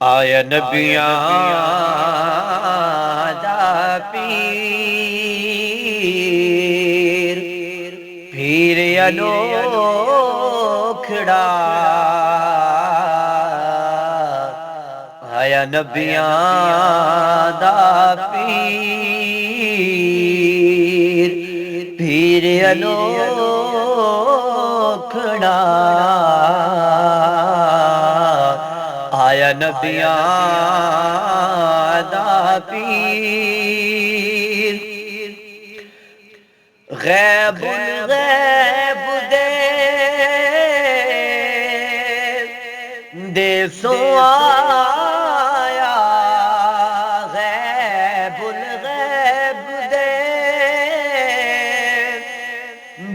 آیا نبیاں دا پیر پیر انوکھڑا آیا نبیاں دا پیر پیر انوکھڑا آیا نبیاں دا پیر غیب الغیب دے سو آیا غیب الغیب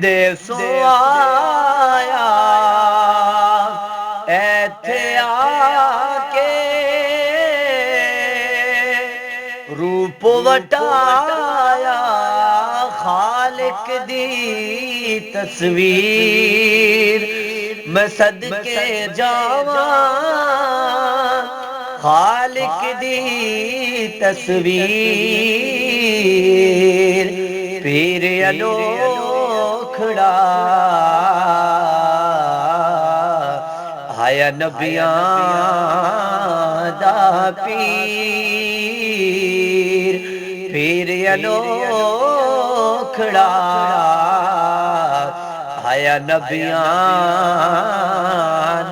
دے سو آیا ایتھے آ کے روپ وٹایا خالق دی تصویر میں صدقے جاواں خالق دی تصویر پیر انوکھڑا آیا نبیاں دا پیر پیر انوکھڑا آیا نبیاں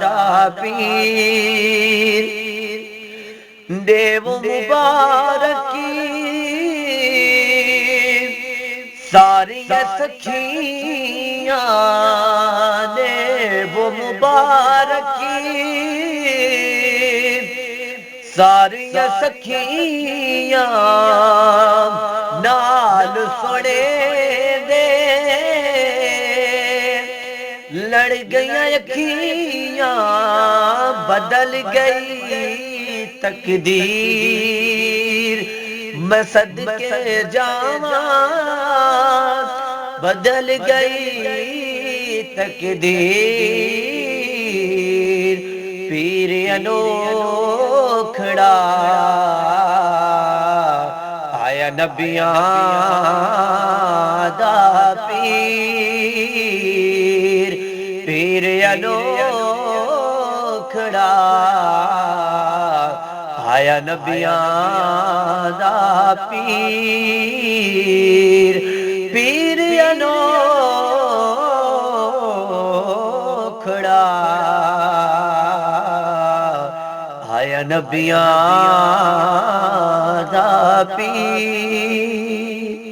دا پیر دیو مبارکی ساری سکھیاں دیو مبارکی ساری سکھیاں نال سوڑے دے لڑ گئیاں اکھیاں بدل گئی تقدیر میں صدقے جاواں بدل گئی تقدیر پیر انوکھڑا آیا نبیاں دا پیر پیر انوکھڑا آیا نبیاں دا پیر پیر انوکھڑا آیا نبیاں دا پیر